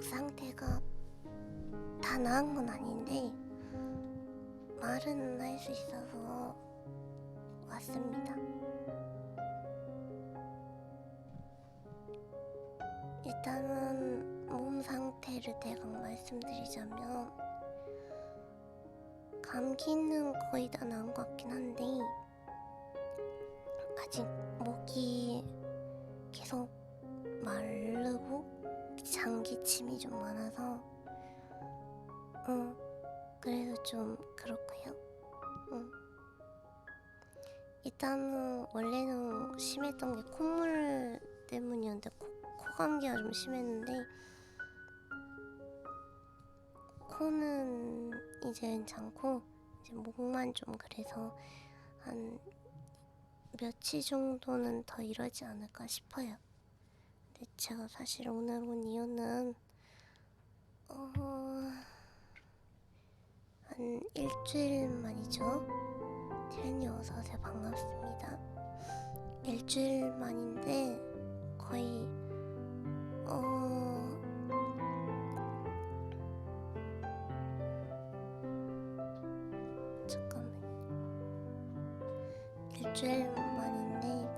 상태가 다 나은 건 아닌데 말은 할 수 있어서 왔습니다. 일단은 몸 상태를 대강 말씀드리자면 감기는 거의 다 나은 것 같긴 한데 아직 목이 계속 마르고 장기침이 좀 많아서 그래서 좀 그렇고요. 일단은 원래는 심했던 게 콧물 때문이었는데 코감기가 좀 심했는데 코는 이제 괜찮고 이제 목만 좀 그래서 한 며칠 정도는 더 이러지 않을까 싶어요. 근데 제가 사실 오늘 온 이유는 한 일주일 만이죠. 티라니 어서오세요. 반갑습니다. 일주일 만인데 거의 일주일 만인데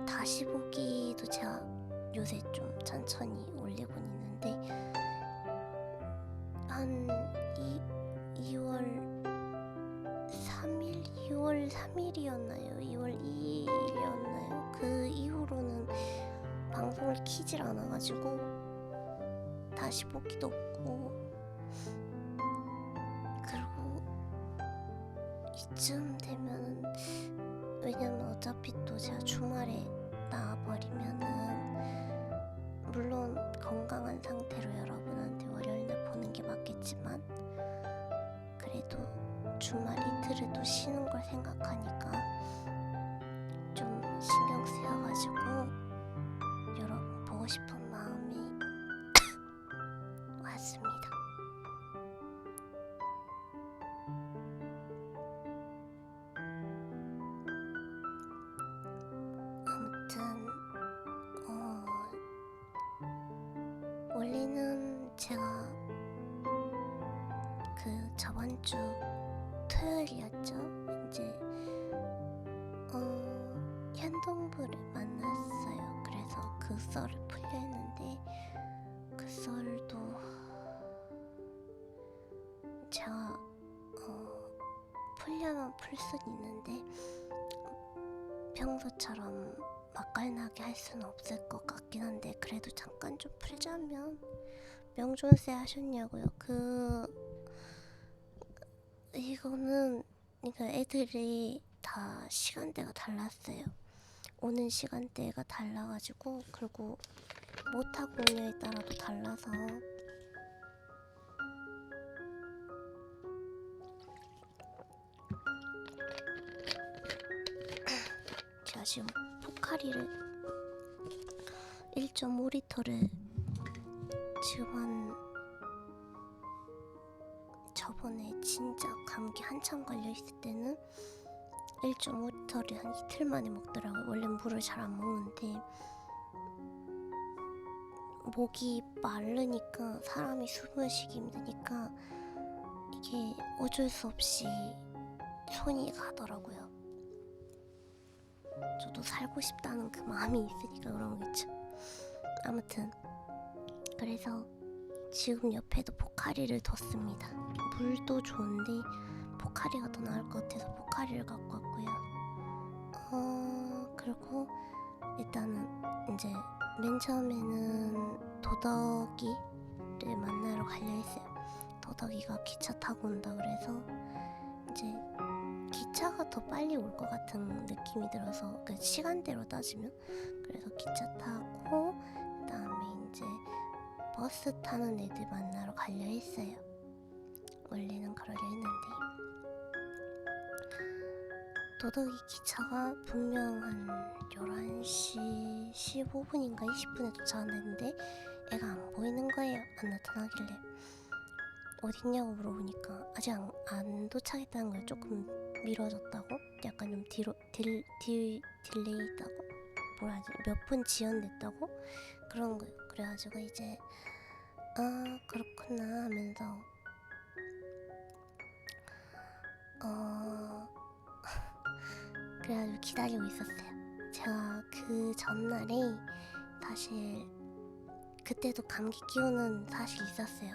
다시 보기도 제가 요새 좀 천천히 올리곤 있는데 한 2월 3일이었나요? 2월 2일이었나요? 그 이후로는 방송을 키질 않아가지고 다시 보기도 없고, 그리고 이쯤 되면은 왜냐면 어차피 또 제가 주말에 나와버리면은 물론 건강한 상태로 여러분한테 월요일날 보는 게 맞겠지만 그래도 주말 이틀을 또 쉬는 걸 생각하니까 좀 신경 쓰여가지고 여러분 보고 싶은 마음이 왔습니다. 아무튼 원래는 제가 그 저번주 토요일이었죠. 이제 현동부를 만났어요. 그래서 그 썰을 풀려 했는데 그 썰도 제가 풀려면 풀 순 있는데 평소처럼 맛깔나게 할 수는 없을 것 같긴 한데 그래도 잠깐 좀 풀자면 명존세 하셨냐고요. 이거는 그러니까 애들이 다 시간대가 달랐어요. 오는 시간대가 달라가지고 그리고 못하고 오냐에 따라도 달라서 제가 지금 포카리를 1.5리터를 지금 저번에 진짜 감기 한참 걸려있을 때는 1.5리터를 한 이틀 만에 먹더라고요. 원래 물을 잘 안 먹는데 목이 마르니까 사람이 숨을 쉬기 힘드니까 이게 어쩔 수 없이 손이 가더라고요. 저도 살고 싶다는 그 마음이 있으니까 그런 거겠죠. 아무튼 그래서 지금 옆에도 포카리를 뒀습니다. 물도 좋은데 포카리가 더 나을 것 같아서 포카리를 갖고 왔고요. 그리고 일단은 이제 맨 처음에는 도덕이를 만나러 가려 했어요. 도덕이가 기차 타고 온다 그래서 이제 기차가 더 빨리 올 것 같은 느낌이 들어서 그 시간대로 따지면 그래서 기차 타고 그다음에 이제 버스 타는 애들 만나러 가려 했어요. 원래는 그러려 했는데 도덕이 기차가 분명 한 11시 15분인가 20분에 도착한다 했는데 애가 안 보이는 거예요. 안 나타나길래 어딨냐고 물어보니까 아직 안 도착했다는 거예요. 조금 미뤄졌다고? 약간 좀 딜레이 있다고? 뭐라 하지, 몇 분 지연됐다고 그런 거예요. 그래가지고 이제 그렇구나 하면서 그래가지고 기다리고 있었어요. 제가 그 전날에 사실 그때도 감기 기운은 사실 있었어요.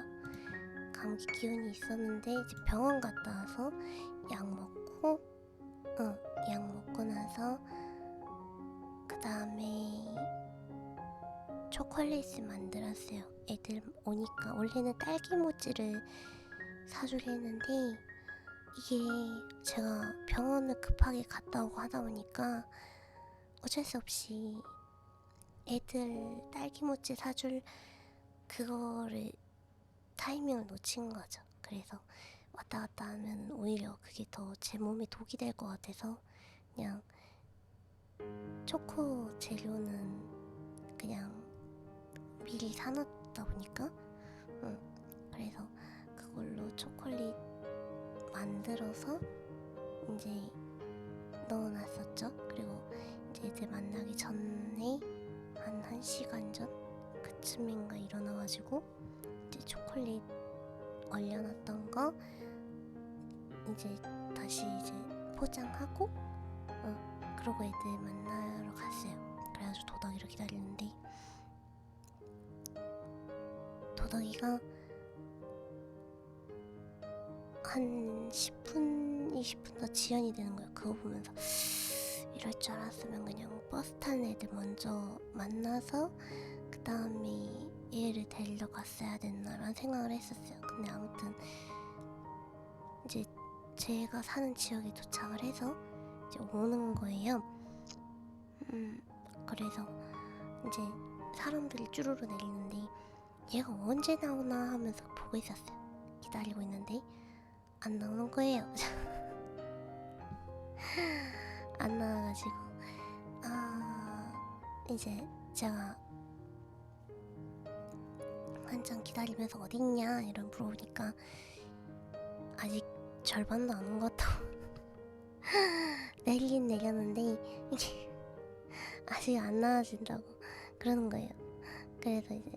감기 기운이 있었는데 이제 병원 갔다 와서 약 먹고 나서 그 다음에 초콜릿을 만들었어요. 애들 오니까. 원래는 딸기 모찌를 사주려 했는데 이게 제가 병원을 급하게 갔다 오고 하다 보니까 어쩔 수 없이 애들 딸기 모찌 사줄 그거를 타이밍을 놓친 거죠. 그래서 왔다 갔다 하면 오히려 그게 더 제 몸에 독이 될 것 같아서 그냥 초코 재료는 그냥 미리 사놨다 보니까 그래서 그걸로 초콜릿 만들어서 이제 넣어놨었죠. 그리고 이제 애들 만나기 전에 한 1시간 전 그쯤인가 일어나가지고 이제 초콜릿 얼려놨던 거 이제 다시 이제 포장하고 그러고 애들 만나러 갔어요. 그래가지고 도덕이를 기다리는데 도덕이가 한 10분, 20분 더 지연이 되는 거예요. 그거 보면서 이럴 줄 알았으면 그냥 버스 타는 애들 먼저 만나서 그 다음에 얘를 데리러 갔어야 됐나라는 생각을 했었어요. 근데 아무튼 이제 제가 사는 지역에 도착을 해서 이제 오는 거예요. 그래서 이제 사람들이 쭈루루 내리는데 얘가 언제 나오나 하면서 보고 있었어요. 기다리고 있는데 안 나오는 거예요. 안 나와가지고 이제 제가 한참 기다리면서 어딨냐 이런 물어보니까 아직 절반도 안 온 것 같다고 내리긴 내렸는데 이게 아직 안 나와진다고 그러는 거예요. 그래서 이제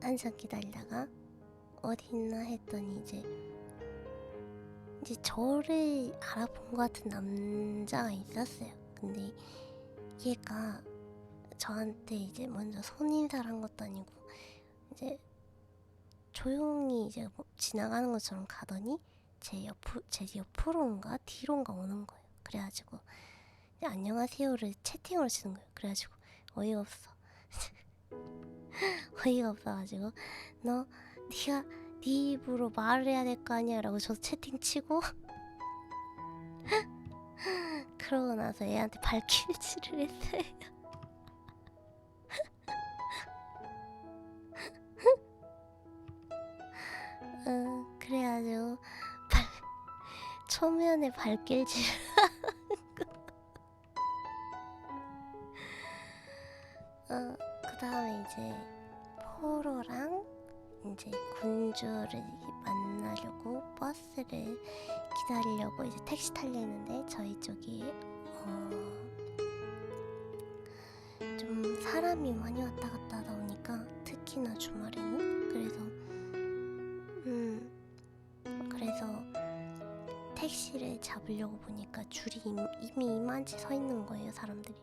한참 기다리다가 어디 있나 했더니 이제 저를 알아본 것 같은 남자가 있었어요. 근데 얘가 저한테 이제 먼저 손인사를 한 것도 아니고 이제 조용히 이제 뭐 지나가는 것처럼 가더니 제 옆으로인가 뒤로인가 오는 거예요. 그래가지고 안녕하세요를 채팅으로 치는 거예요. 그래가지고 어이가 없어가지고 너 네가 네 입으로 말을 해야 될 거 아니야 라고 저도 채팅 치고 그러고 나서 얘한테 발길질을 했어요. 그래가지고 초면에 발길질 그 다음에 이제 포로랑 이제 군주를 만나려고 버스를 기다리려고 이제 택시 타려 했는데 저희 쪽이 좀 사람이 많이 왔다 갔다 하다 보니까 특히나 주말에는 그래서 택시를 잡으려고 보니까 줄이 이미 이만치 서 있는 거예요, 사람들이.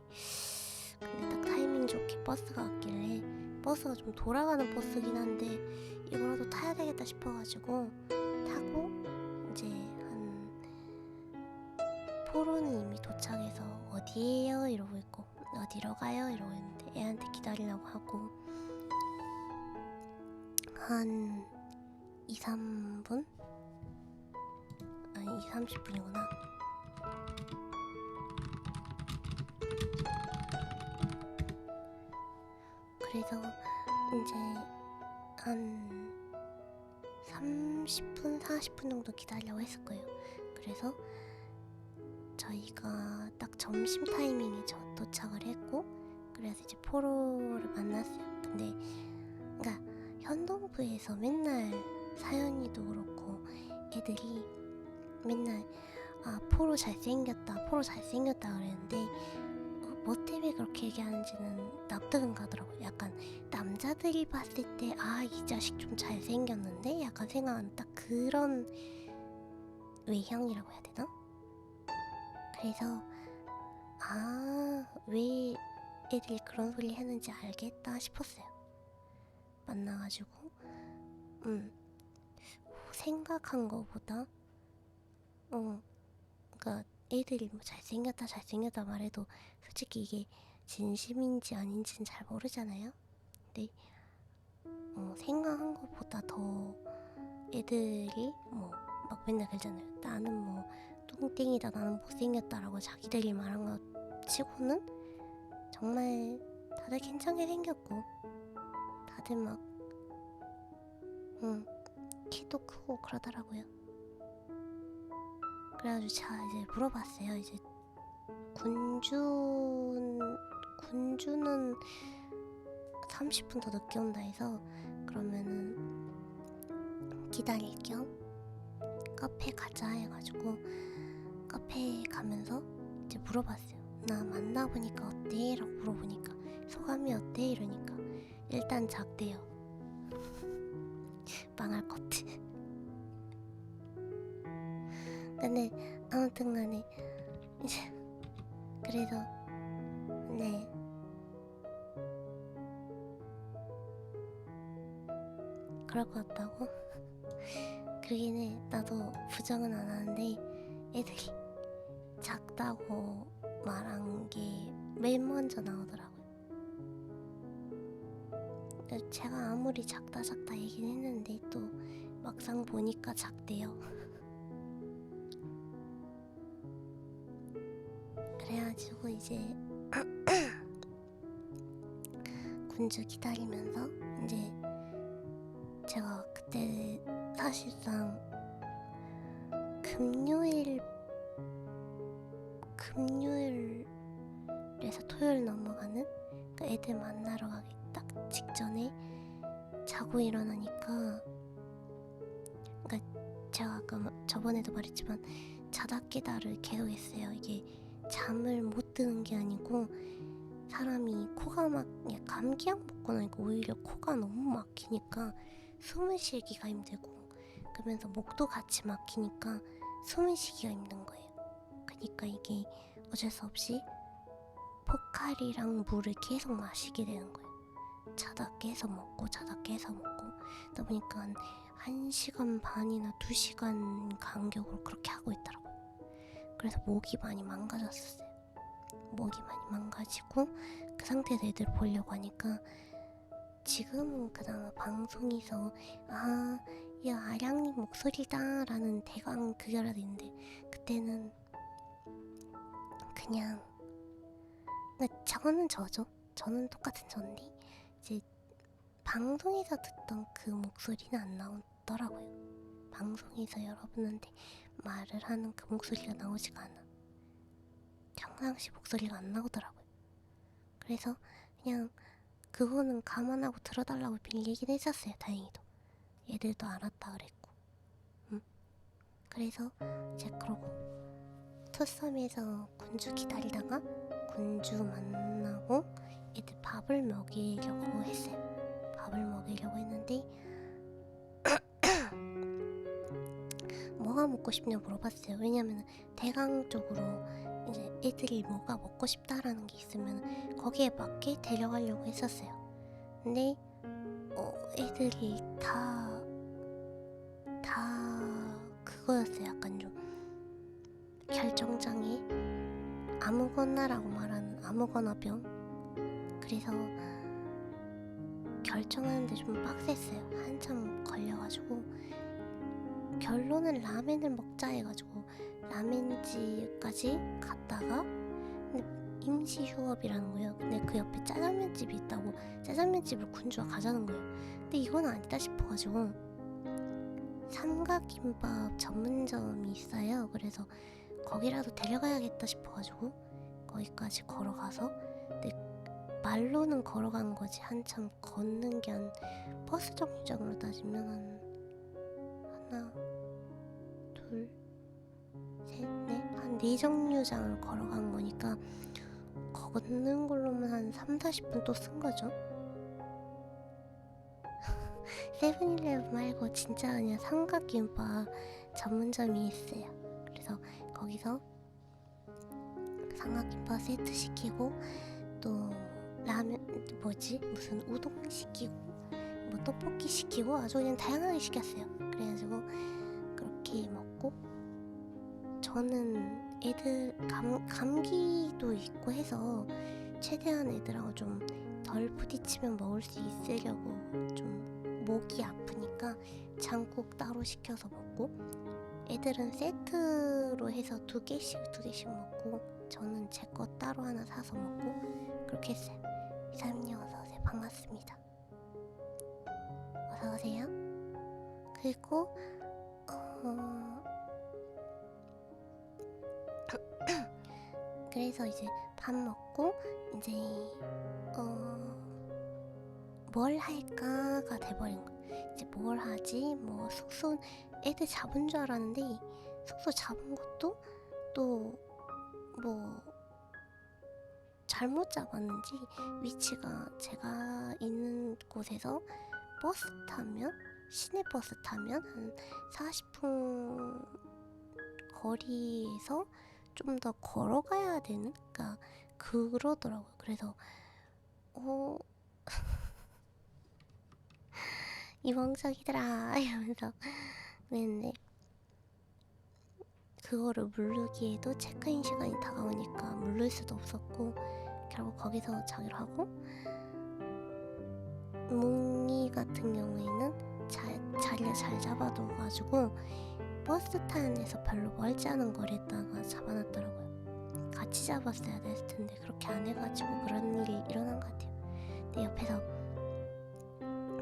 근데 딱 타이밍 좋게 버스가 왔길래 버스가 좀 돌아가는 버스긴 한데 이거라도 타야 되겠다 싶어가지고 타고 이제 포로는 이미 도착해서 어디에요? 이러고 있고 어디로 가요? 이러고 있는데 애한테 기다리려고 하고 한 2-3분? 아니 20-30분이구나. 그래서 이제 한 30분, 40분 정도 기다리려고 했을 거예요. 그래서 저희가 딱 점심 타이밍에 도착을 했고 그래서 이제 포로를 만났어요. 근데 그러니까 현동부에서 맨날 사연이도 그렇고 애들이 맨날 포로 잘생겼다 그랬는데 뭐 때문에 그렇게 얘기하는지는 납득은 가더라고요. 약간 남자들이 봤을 때 아, 이 자식 좀 잘생겼는데? 약간 생각하는 딱 그런 외향이라고 해야 되나? 그래서 아, 왜 애들이 그런 소리 하는지 알겠다 싶었어요. 만나가지고 생각한 거보다 그니까 애들이 뭐 잘생겼다 말해도 솔직히 이게 진심인지 아닌지는 잘 모르잖아요. 근데 생각한 것보다 더 애들이 뭐 막 맨날 그러잖아요. 나는 뭐 뚱땡이다, 나는 못생겼다라고 자기들이 말한 것 치고는 정말 다들 괜찮게 생겼고 다들 막 키도 크고 그러더라고요. 그래가지고 제가 이제 물어봤어요. 이제 군주는 30분 더 늦게 온다 해서 그러면은 기다릴 겸 카페 가자 해가지고 카페에 가면서 이제 물어봤어요. 나 만나보니까 어때? 라고 물어보니까 소감이 어때? 이러니까 일단 작대요. 망할 것 같아. 근데 아무튼 간에 이제 그래서 네 그럴 것 같다고? 그러긴 해. 나도 부정은 안 하는데 애들이 작다고 말한 게 맨 먼저 나오더라고요. 제가 아무리 작다 얘기는 했는데 또 막상 보니까 작대요. 그래가지고 이제 군주 기다리면서 이제 제가 그때 사실상 금요일에서 토요일 넘어가는 그 애들 만나러 가기 딱 직전에 자고 일어나니까, 그러니까 제가 아까 저번에도 말했지만 자다 깨다를 계속 했어요. 이게 잠을 못 드는 게 아니고 사람이 코가 막 감기약 먹고 나니까 오히려 코가 너무 막히니까 숨을 쉬기가 힘들고, 그러면서 목도 같이 막히니까 숨을 쉬기가 힘든 거예요. 그러니까 이게 어쩔 수 없이 포카리랑 물을 계속 마시게 되는 거예요. 자다 깨서 먹고 그러다 보니까 한 1시간 반이나 2시간 간격으로 그렇게 하고 있더라고요. 그래서 목이 많이 망가졌어요. 목이 많이 망가지고 그 상태에서 애들 보려고 하니까 지금은 그나마 방송에서 아, 야 아량님 목소리다 라는 대강 그게라도 있는데 그때는 그냥 저는 저죠. 저는 똑같은 저인데 이제 방송에서 듣던 그 목소리는 안 나오더라고요. 방송에서 여러분한테 말을 하는 그 목소리가 나오지가 않아. 평상시 목소리가 안 나오더라고요. 그래서 그냥 그거는 감안하고 들어달라고 미리 얘기는 했었어요. 다행히도 애들도 알았다 그랬고. 그래서 이제 그러고 투썸에서 군주 기다리다가 군주 만나고 애들 밥을 먹이려고 했어요. 밥을 먹이려고 했는데 뭐가 먹고 싶냐 물어봤어요. 왜냐면 대강 쪽으로 이제 애들이 뭐가 먹고 싶다라는 게 있으면 거기에 맞게 데려가려고 했었어요. 근데 애들이 다 그거였어요. 약간 좀 결정장애, 아무거나라고 말하는 아무거나병. 그래서 결정하는데 좀 빡셌어요. 한참 걸려가지고 결론은 라멘을 먹자 해가지고 라멘집까지 갔다가 임시 휴업이라는 거예요. 근데 그 옆에 짜장면집이 있다고 짜장면집을 군주가 가자는 거예요. 근데 이건 아니다 싶어가지고 삼각김밥 전문점이 있어요. 그래서 거기라도 데려가야겠다 싶어가지고 거기까지 걸어가서, 근데 말로는 걸어간 거지 한참 걷는 게 한 버스 정류장으로 따지면 한 하나 둘 셋 넷 한 4정류장을 걸어간 거니까 걷는 걸로만 한 3-40분 또 쓴 거죠. 세븐일레븐 말고 진짜 그냥 삼각김밥 전문점이 있어요. 그래서 거기서 삼각김밥 세트 시키고 또 라면 무슨 우동 시키고 뭐 떡볶이 시키고 아주 그냥 다양하게 시켰어요. 그래가지고 그렇게 먹고 저는 애들 감기도 있고 해서 최대한 애들하고 좀 덜 부딪히면 먹을 수 있으려고 좀 목이 아프니까 장국 따로 시켜서 먹고 애들은 세트로 해서 두 개씩 먹고 저는 제 거 따로 하나 사서 먹고 그렇게 했어요. 이사님님 어서오세요. 반갑습니다. 어서오세요. 그리고 그래서 이제 밥 먹고 이제 뭘 할까가 돼버린 거야. 이제 뭘 하지? 뭐 숙소 애들 잡은 줄 알았는데 숙소 잡은 것도 또 뭐 잘못 잡았는지 위치가 제가 있는 곳에서 버스 타면 시내버스 타면 한 40분 거리에서 좀 더 걸어가야 되는? 그러니까 그러더라고요. 그래서 이 멍청이들아 이러면서 그랬는데 그거를 물르기에도 체크인 시간이 다가오니까 물를 수도 없었고 결국 거기서 자기로 하고 뭉이 같은 경우에는 자리를 잘 잡아둬가지고 버스 타는 데서 별로 멀지 않은 거리에다가 잡아놨더라고요. 같이 잡았어야 됐을 텐데 그렇게 안 해가지고 그런 일이 일어난 것 같아요. 근데 옆에서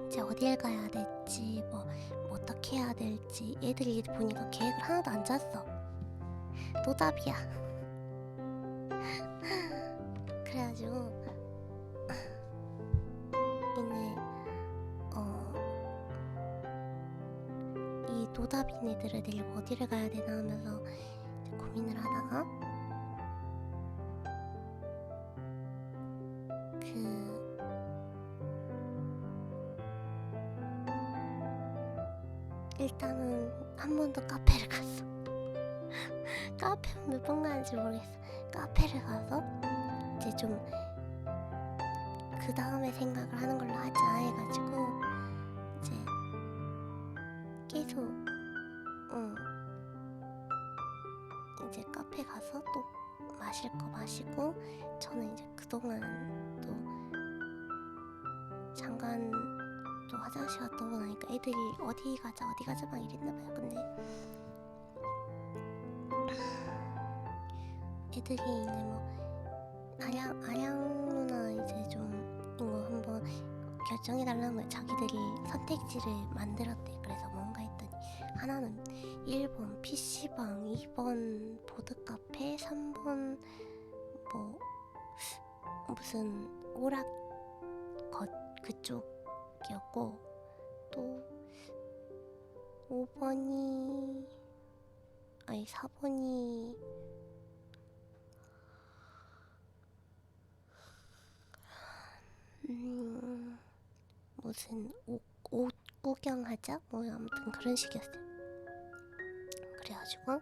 이제 어딜 가야 될지 뭐 어떻게 해야 될지 애들이 보니까 계획을 하나도 안 짰어. 노답이야. 그래가지고 이 노답인 애들을 데리고 어디를 가야 되나 하면서 고민을 하다가 일단은 한 번 더 카페를 갔어. 카페 몇 번 가는지 모르겠어. 카페를 가서 이제 좀 그 다음에 생각을 하는 걸로 하자 해가지고 이제 계속 이제 카페 가서 또 마실 거 마시고 저는 이제 그동안 또 잠깐 또 화장실 갔다 오고 나니까 애들이 어디 가자 막 이랬나봐요. 근데 애들이 이제 뭐 아량 누나 이제 좀 이거 한번 결정해달라는 거예요. 자기들이 선택지를 만들었대. 그래서 뭔가 했더니 하나는 1번 PC방, 2번 보드카페, 3번 뭐 무슨 오락 그쪽이었고 또 4번이 무슨 옷 구경하자? 뭐 아무튼 그런 식이었어요. 그래가지고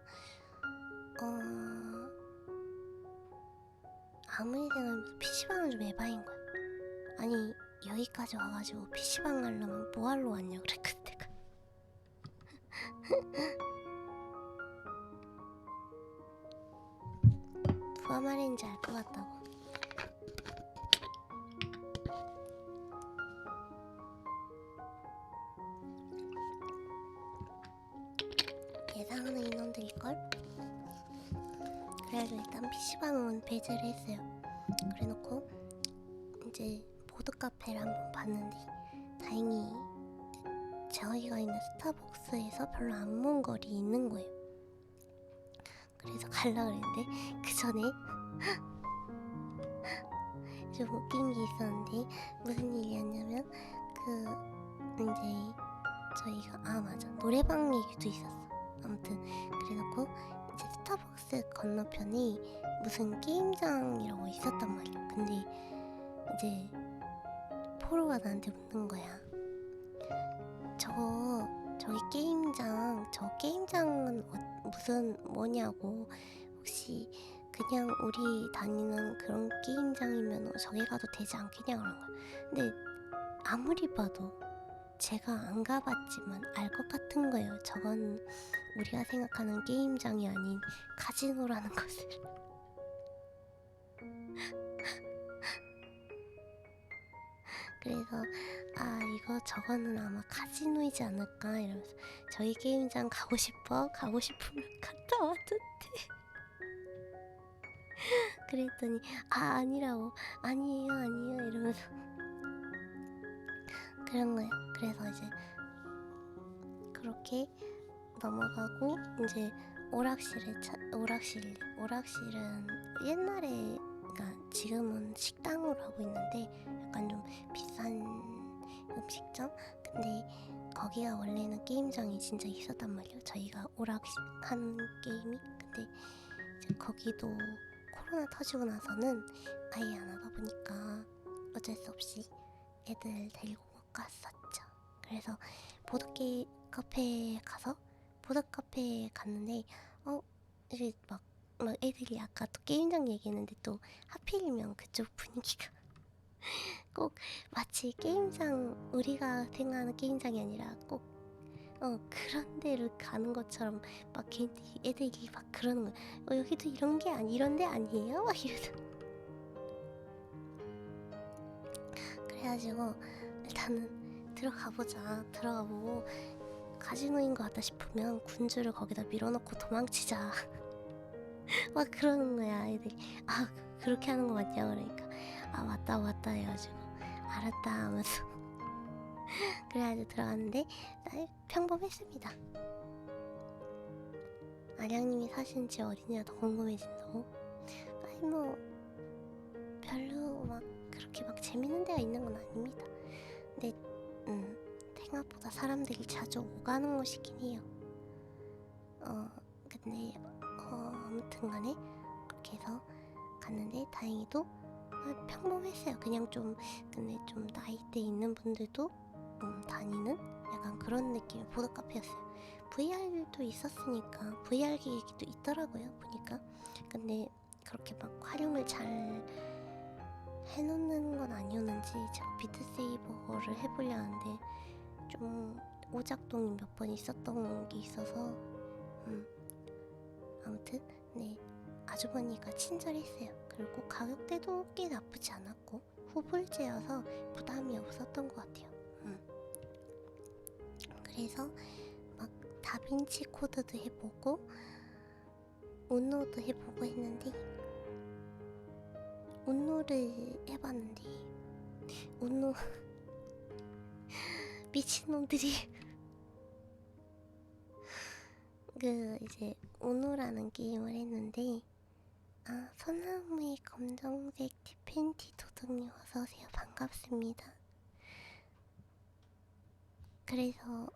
아무리 생각해도 PC방은 좀 에바인 거야. 아니 여기까지 와가지고 PC방 가려면 뭐하러 왔냐 그랬거든 내가. 누가 말인지 알 것 같다고. 예상하는 인원들일걸? 그래가지고 일단 PC방은 배제를 했어요. 그래놓고 이제 보드카페를 한번 봤는데 다행히 저희가 있는 스타벅스에서 별로 안 먼 거리에 있는 거예요. 그래서 가려고 그랬는데 그 전에 좀 웃긴 게 있었는데 무슨 일이었냐면 이제 저희가 맞아 노래방 얘기도 있었어. 아무튼 그래놓고 이제 스타벅스 건너편에 무슨 게임장이라고 있었단 말이야. 근데 이제 포로가 나한테 묻는 거야. 저기 게임장, 저 게임장은 무슨 뭐냐고. 혹시 그냥 우리 다니는 그런 게임장이면 저기 가도 되지 않겠냐 그런 거야. 근데 아무리 봐도 제가 안 가봤지만 알 것 같은 거예요. 저건 우리가 생각하는 게임장이 아닌 카지노라는 것을. 그래서 이거 저거는 아마 카지노이지 않을까 이러면서 저희 게임장 가고 싶어? 가고 싶으면 갔다 와도 돼. 그랬더니 아니라고. 아니에요 이러면서 그런 거예요. 그래서 이제 그렇게 넘어가고 이제 오락실은 옛날에, 그러니까 지금은 식당으로 하고 있는데 약간 좀 비싼 음식점? 근데 거기가 원래는 게임장이 진짜 있었단 말이에요. 저희가 오락실 한 게임이. 근데 이제 거기도 코로나 터지고 나서는 아예 안 하다 보니까 어쩔 수 없이 애들 데리고 못 갔었죠. 그래서 보드카페에 갔는데 이제 막 애들이 아까 또 게임장 얘기했는데 또 하필이면 그쪽 분위기가 꼭 마치 게임장, 우리가 생각하는 게임장이 아니라 꼭 그런 데를 가는 것처럼 막 애들이 막 그러는 거야. 여기도 이런 데 아니에요? 막 이러서. 그래가지고 일단은 들어가보고 카지노인 것 같다 싶으면 군주를 거기다 밀어넣고 도망치자. 막 그러는 거야 애들이. 그렇게 하는 거 맞냐 그러니까 맞다 해가지고 알았다 하면서 그래가지고 들어갔는데 평범했습니다. 아량님이 사시는 집 어디냐 더 궁금해진다고? 뭐 별로 막 그렇게 막 재밌는 데가 있는 건 아닙니다. 근데 생각보다 사람들이 자주 오가는 곳이긴 해요. 근데 아무튼 간에 그렇게 해서 갔는데 다행히도 평범했어요. 그냥 근데 좀 나이대 있는 분들도 다니는 약간 그런 느낌의 보드카페였어요. VR도 있었으니까 VR 기기도 있더라고요 보니까. 근데 그렇게 막 활용을 잘 해놓는 건 아니었는지 제가 비트세이버를 해보려 하는데 좀 오작동이 몇 번 있었던 게 있어서 아무튼 네, 아주머니가 친절했어요. 그리고 가격대도 꽤 나쁘지 않았고 후불제여서 부담이 없었던 것 같아요. 그래서 막 다빈치 코드도 해보고 운노도 해보고 했는데 운노를 해봤는데 운노 미친놈들이 이제 운노라는 게임을 했는데 소나무의 검정색 티팬티 도둑님 어서오세요. 반갑습니다. 그래서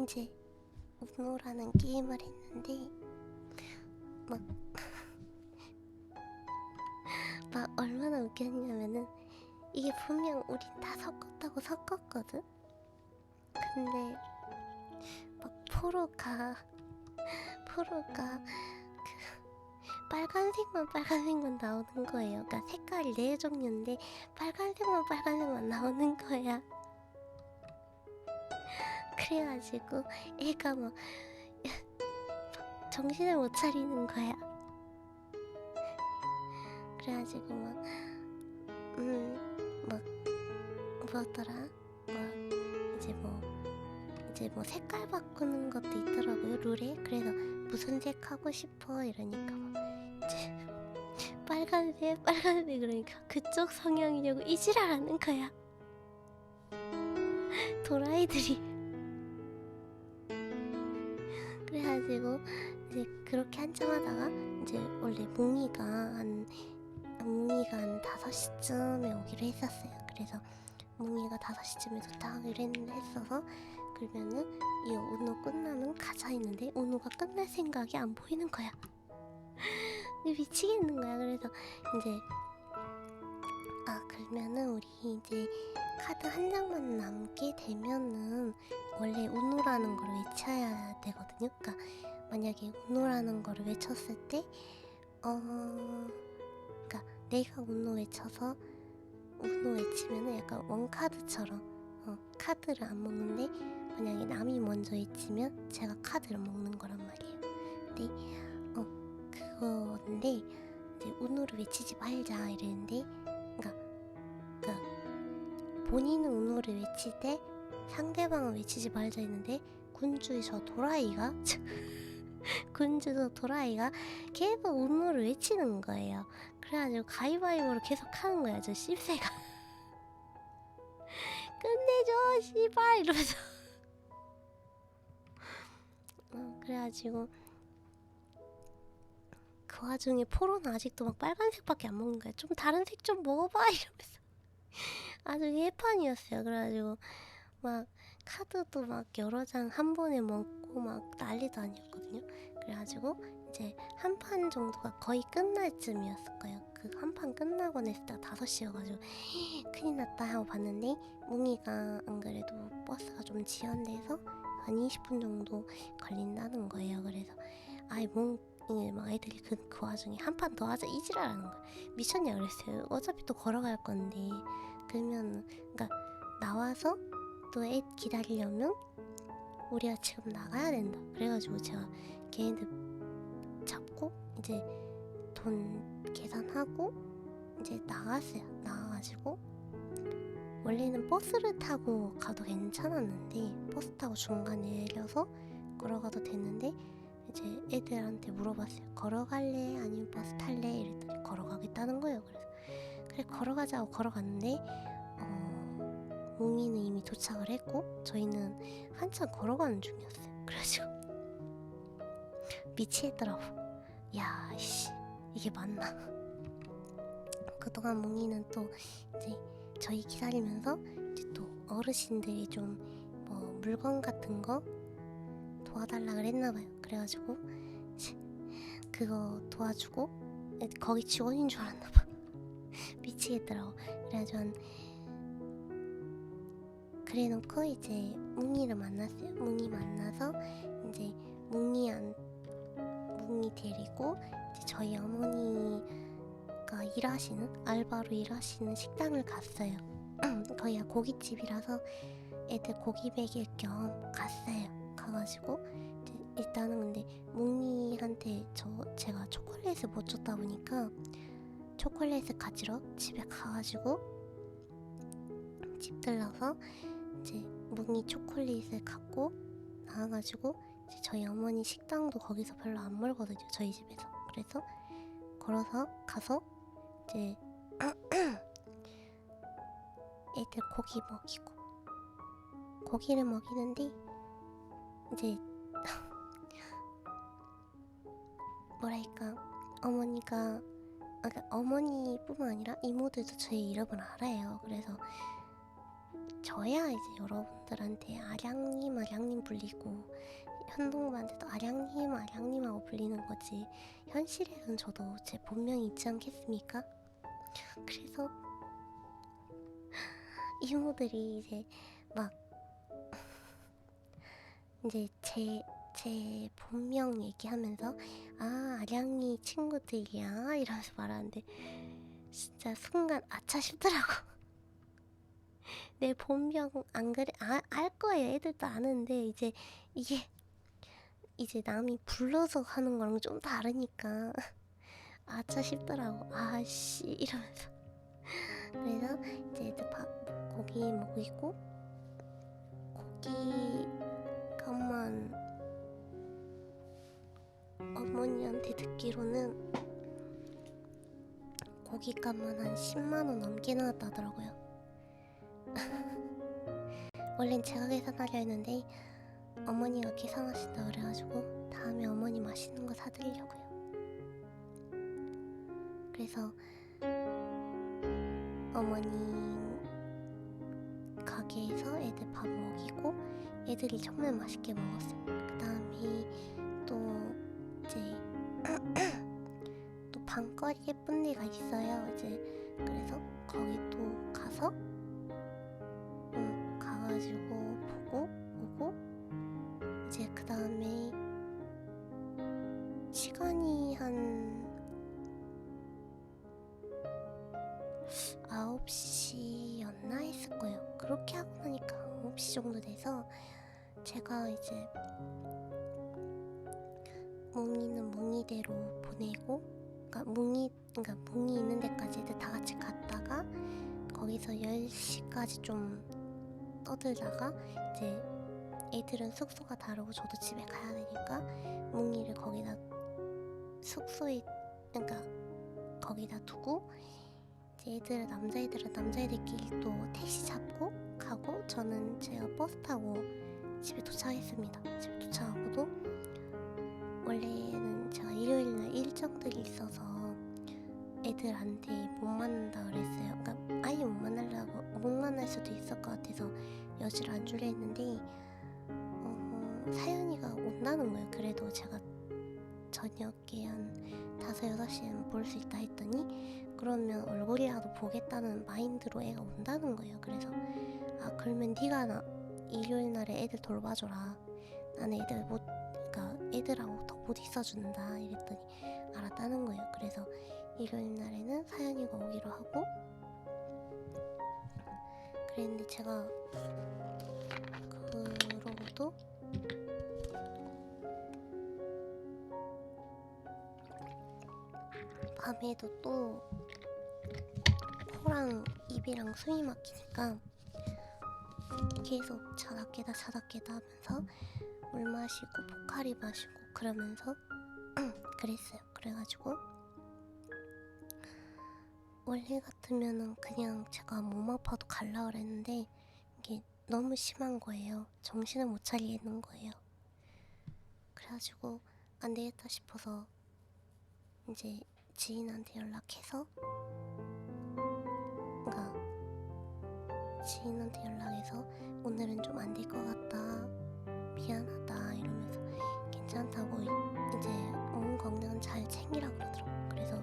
이제 운노라는 게임을 했는데 막 얼마나 웃겼냐면은 이게 분명 우린 다 섞었거든? 근데 막 포로가 빨간색만 나오는 거예요. 그러니까 색깔이 4종류인데 빨간색만 나오는 거야. 그래가지고 애가 막 정신을 못 차리는 거야. 그래가지고 막 뭐였더라? 이제 뭐 색깔 바꾸는 것도 있더라고요 룰에. 그래서 무슨 색 하고 싶어 이러니까 이제 빨간색 그러니까 그쪽 성향이냐고 이지랄하는 거야. 도라이들이. 그래가지고 이제 그렇게 한참 하다가 이제 원래 몽이가 한 5시쯤에 오기로 했었어요. 그래서 몽이가 5시쯤에 도착하기로 했어서 그러면은 이 운우 끝나면 가자 했는데 운우가 끝날 생각이 안 보이는 거야. 미치겠는 거야. 그래서 이제 그러면은 우리 이제 카드 한 장만 남게 되면은 원래 운우라는 걸 외쳐야 되거든요. 그러니까 만약에 운우라는 걸 외쳤을 때 그러니까 내가 운우 외쳐서 운우 외치면은 약간 원카드처럼 카드를 안 먹는데 만약에 남이 먼저 외치면 제가 카드를 먹는 거란 말이에요. 근데 그건데 이제 운우를 외치지 말자 이랬는데 그러니까 본인은 운우를 외칠 때 상대방은 외치지 말자 했는데 군주 저 도라이가 계속 운우를 외치는 거예요. 그래가지고 가위바위보로 계속 하는 거야. 저 씹새가 끝내줘 씨발 이러면서 그래가지고 그 와중에 포로는 아직도 막 빨간색밖에 안 먹는 거야. 좀 다른 색 좀 먹어봐 이러면서 아주 예판이었어요. 그래가지고 막 카드도 막 여러 장 한 번에 먹고 막 난리도 아니었거든요. 그래가지고 이제 한 판 정도가 거의 끝날 쯤이었을 거예요. 그 한 판 끝나고 냈을 때가 5시여가지고 큰일 났다 하고 봤는데 뭉이가 안 그래도 버스가 좀 지연돼서 한 20분 정도 걸린다는 거예요. 그래서 뭉이 막 애들이 그 와중에 한 판 더 하자 이지랄하는 거야. 미쳤냐 그랬어요. 어차피 또 걸어갈 건데 그러면 그러니까 나와서 또 애 기다리려면 우리가 지금 나가야 된다. 그래가지고 제가 걔네들 잡고 이제 돈 계산하고 이제 나갔어요. 나가가지고 원래는 버스를 타고 가도 괜찮았는데 버스 타고 중간에 내려서 걸어가도 됐는데 이제 애들한테 물어봤어요. 걸어갈래? 아니면 버스 탈래? 이랬더니 걸어가겠다는 거예요. 그래서 그래 걸어가자고 걸어갔는데 뭉이는 이미 도착을 했고 저희는 한참 걸어가는 중이었어요. 그래가지고 미치겠더라고. 야 씨 이게 맞나. 그동안 뭉이는 또 이제 저희 기다리면서 이제 또 어르신들이 좀 뭐 물건 같은 거 도와달라 그랬나봐요. 그래가지고 그거 도와주고 거기 직원인 줄 알았나봐. 미치겠더라고. 그래가지고 그래놓고 이제 뭉이를 만났어요. 뭉이 만나서 이제 뭉이 데리고 이제 저희 어머니가 일하시는 알바로 일하시는 식당을 갔어요. 거기가 고깃집이라서 애들 고기 먹일 겸 갔어요. 가가지고 이제 일단은 근데 뭉이한테 제가 초콜릿을 못 줬다 보니까 초콜릿을 가지러 집에 가가지고 집 들러서 이제 뭉이 초콜릿을 갖고 나와가지고 이제 저희 어머니 식당도 거기서 별로 안 멀거든요. 저희 집에서. 그래서 걸어서 가서 이제 애들 고기 먹이고 고기를 먹이는데 이제 뭐랄까 어머니가 그러니까 어머니뿐만 아니라 이모들도 저희 이름을 알아요. 그래서 저야 이제 여러분들한테 아량님 불리고 현동반한테도 아량님 하고 불리는 거지 현실에는 저도 제 본명이 있지 않겠습니까? 그래서 이모들이 이제 막 이제 제 본명 얘기하면서 아량이 친구들이야 이러면서 말하는데 진짜 순간 아차 싶더라고. 내 본명 안 그래 알 거예요. 애들도 아는데 이제 이게 이제 남이 불러서 하는 거랑 좀 다르니까 아차 싶더라고. 아씨 이러면서 그래서 이제 애들 고기 먹이고 고기 값만 어머니한테 듣기로는 고기 값만 한 10만원 넘게 나왔다더라고요. 원래는 제가 계산하려 했는데 어머니가 계산하신다 그래가지고 다음에 어머니 맛있는 거 사드리려고요. 그래서 어머니 가게에서 애들 밥 먹이고 애들이 정말 맛있게 먹었어요. 그 다음에 또 이제 또 밤거리 예쁜 데가 있어요. 이제 그래서 거기 또 가서 가가지고 보고 오고, 이제 그 다음에 시간이 한 9시였나 했을 거예요. 그렇게 하고 나니까 9시 정도 돼서 제가 이제 뭉이는 뭉이대로 보내고, 그러니까 뭉이 있는 데까지 애들 다 같이 갔다가 거기서 10시까지 좀 떠들다가 이제 애들은 숙소가 다르고 저도 집에 가야 되니까 뭉이를 거기다 숙소에, 그러니까 거기다 두고, 이제 남자애들은 남자애들끼리 또 택시 잡고 가고, 저는 제가 버스 타고 집에 도착했습니다. 집에 도착하고도 원래는 제가 일요일날 일정들이 있어서 애들한테 못 만난다 그랬어요. 그러니까 아예 못 만날 수도 있을 것 같아서 여지를 안 주려 했는데 사연이가 온다는 거예요. 그래도 제가 저녁에 한 5-6시에는 볼 수 있다 했더니 그러면 얼굴이라도 보겠다는 마인드로 애가 온다는 거예요. 그래서 그러면 네가 일요일 날에 애들 돌봐줘라. 나는 그러니까 애들하고 더 못 있어준다 이랬더니 알았다는 거예요. 그래서 일요일 날에는 사연이가 오기로 하고 그랬는데, 제가 그러고도 밤에도 또 코랑 입이랑 숨이 막히니까 계속 자다 깨다 하면서 물 마시고 포카리 마시고 그러면서 그랬어요. 그래가지고 원래 같으면은 그냥 제가 몸 아파도 갈라 그랬는데 이게 너무 심한 거예요. 정신을 못 차리겠는 거예요. 그래가지고 안 되겠다 싶어서 이제 지인한테 연락해서, 그러니까 지인한테 연락해서 오늘은 좀 안 될 것 같다, 미안하다 이러면서 괜찮다고 이제 몸 건강 잘 챙기라고 그러더라고. 그래서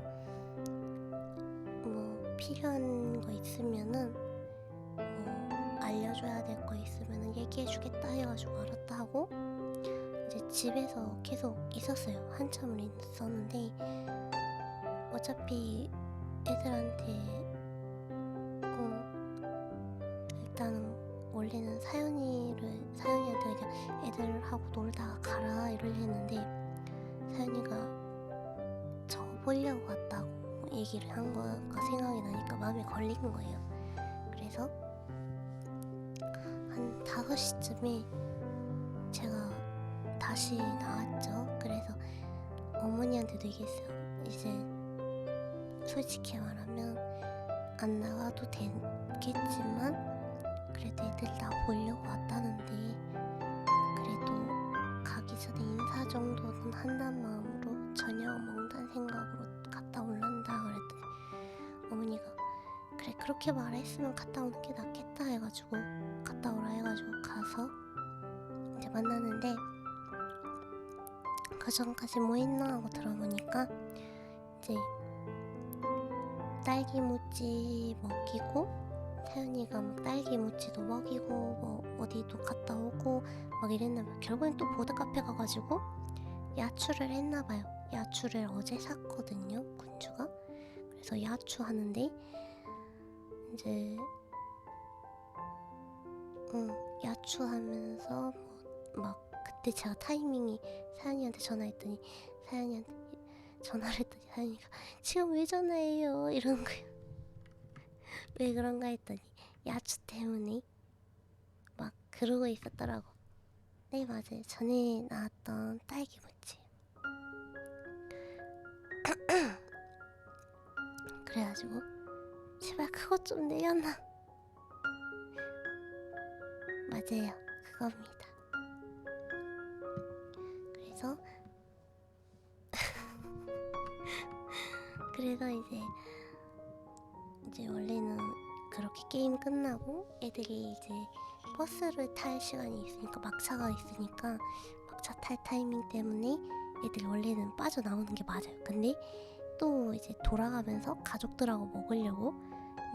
뭐 필요한 거 있으면은 뭐 알려줘야 될 거 있으면은 얘기해주겠다 해가지고 알았다 하고 이제 집에서 계속 있었어요. 한참을 있었는데 어차피 애들한테 일단은 원래는 사연이한테 그냥 애들하고 놀다가 가라 이러려 했는데 사연이가 저 보려고 왔다고 얘기를 한 거가 생각이 나니까 마음에 걸린 거예요. 그래서 한 5시쯤에 제가 다시 나왔죠. 그래서 어머니한테도 얘기했어요. 이제 솔직히 말하면 안 나가도 되겠지만 그래도 애들 나 보려고 왔다는데 그래도 가기 전에 인사 정도는 한단 마음으로 저녁 먹는다는 생각으로 갔다 올란다 그랬더니 어머니가 그래 그렇게 말했으면 갔다 오는 게 낫겠다 해가지고 갔다 오라 해가지고 가서 이제 만났는데, 그 전까지 뭐 했나 하고 들어보니까 이제 딸기 모찌 먹이고, 태연이가 막 딸기 모찌도 먹이고 뭐 어디도 갔다 오고 막 이랬나봐요. 결국엔 또 보드카페 가가지고 야추를 했나봐요. 야추를 어제 샀거든요, 군주가. 그래서 야추 하는데 이제 야추 하면서 막 그때 제가 타이밍이 사연이한테 전화를 했더니 사연이가 지금 왜 전화해요 이러는 거예요. 왜 그런가 했더니 야추 때문에 막 그러고 있었더라고. 네 맞아요, 전에 나왔던 딸기 모찌. 그래가지고 제발 그것 좀 내려놔. 맞아요, 그겁니다. 그래서 이제 원래는 그렇게 게임 끝나고 애들이 이제 버스를 탈 시간이 있으니까, 막차가 있으니까 막차 탈 타이밍 때문에 애들이 원래는 빠져나오는 게 맞아요. 근데 또 이제 돌아가면서 가족들하고 먹으려고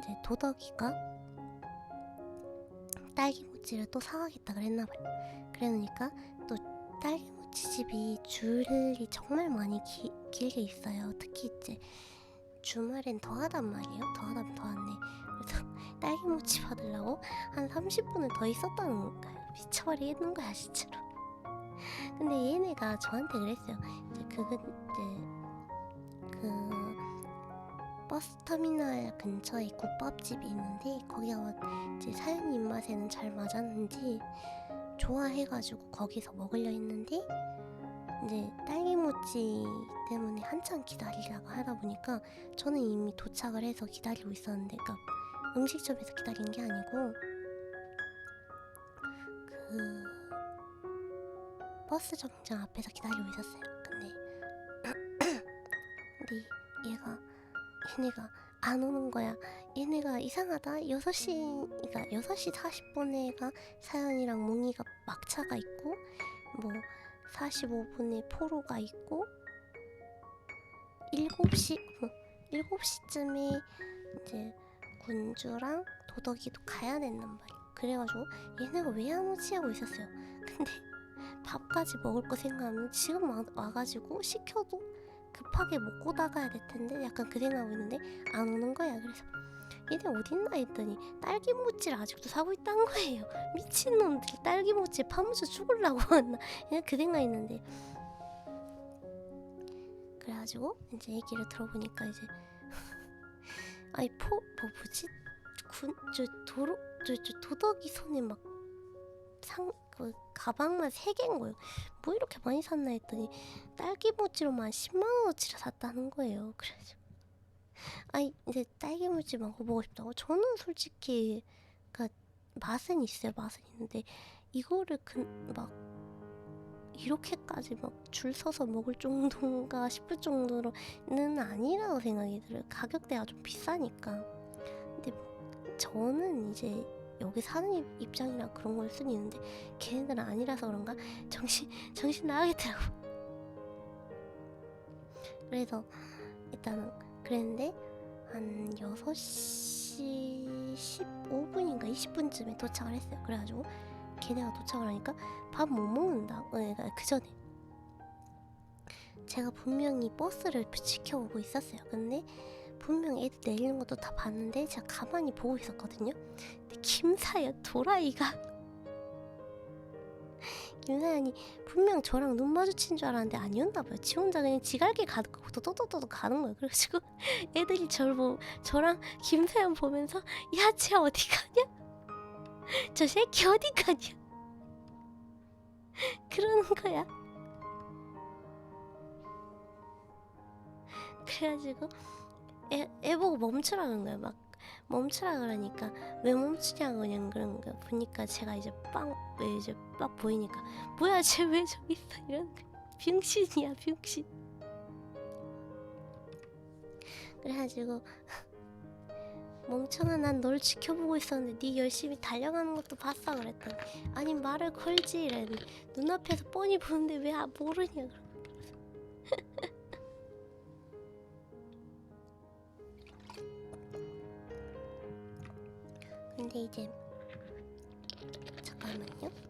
이제 도덕이가 딸기모찌를 또 사가겠다 그랬나봐요. 그러니까 또 딸기모찌 집이 줄이 정말 많이 길게 있어요. 특히 이제 주말엔 더하단 말이에요. 더하다면 더하네. 그래서 딸기모찌 받으려고 한 30분을 더 있었다는 거예요. 미쳐버리겠는 거야 진짜로. 근데 얘네가 저한테 그랬어요. 이제 그 버스터미널 근처에 국밥집이 있는데 거기가 이제 사연이 입맛에는 잘 맞았는지 좋아해가지고 거기서 먹으려 했는데, 이제 딸기모찌 때문에 한참 기다리다가 하다 보니까 저는 이미 도착을 해서 기다리고 있었는데, 그러니까 음식점에서 기다린 게 아니고 그 버스 정류장 앞에서 기다리고 있었어요. 근데 얘네가 안 오는 거야. 얘네가 이상하다. 6시, 그러니까 6시 40분에가 사연이랑 몽이가 막차가 있고, 뭐 45분에 포로가 있고, 7시쯤에 이제 군주랑 도덕이도 가야 된단 말이야. 그래가지고 얘네가 왜 안 오지 하고 있었어요. 근데 밥까지 먹을 거 생각하면 지금 와가지고 시켜도 급하게 먹고 나가야 될 텐데, 약간 그 생각하고 있는데 안 오는 거야. 그래서 얘네 어딨나 했더니 딸기모찌를 아직도 사고 있다는 거예요. 미친놈들이 딸기모찌에 파묻혀 죽으려고 왔나, 그냥 그 생각했는데, 그래가지고 이제 얘기를 들어보니까 이제 아니 뭐지? 저 도덕이 손에 막 그 가방만 3개인 거예요. 뭐 이렇게 많이 샀나 했더니 딸기모찌로만 10만원어치를 샀다는 거예요. 그래가지고 아니 이제 딸기모찌 먹어보고 싶다고. 저는 솔직히 그니까 맛은 있어요. 맛은 있는데 이거를 막 이렇게까지 막 줄 서서 먹을 정도인가 싶을 정도로는 아니라고 생각이 들어요. 가격대가 좀 비싸니까. 근데 저는 이제 여기 사는 입장이라 그런 걸 수는 있는데 걔네들은 아니라서 그런가 정신 나가겠더라고. 그래서 일단은 그랬는데 한 6시 15분인가 20분쯤에 도착을 했어요. 그래가지고 걔네가 도착을 하니까 밥 못 먹는다. 그러니까 그 전에 제가 분명히 버스를 지켜보고 있었어요. 근데 분명 애들 내리는 것도 다 봤는데 제가 가만히 보고 있었거든요. 근데 김사연 도라이가 김사연이 분명 저랑 눈 마주친 줄 알았는데 아니었나봐요. 지 혼자 그냥 지갈게 가는 거고 또또또또 가는 거예요. 그래가지고 애들이 저랑 김사연 보면서 야 쟤 어디 가냐? 저 새끼 어디 가냐? 그러는 거야. 그래가지고 애 보고 멈추라는 거야. 막 멈추라 그러니까 왜 멈추냐고 그냥 그런 거 보니까 제가 이제 이제 막 보이니까 뭐야 쟤 왜 저기 있어 이런 거. 병신이야 병신. 그래가지고 멍청아 난 널 지켜보고 있었는데 네 열심히 달려가는 것도 봤어 그랬더니 아니 말을 걸지 이랬더니 눈앞에서 뻔히 보는데 왜 모르냐 그러고. 근데 이제 잠깐만요.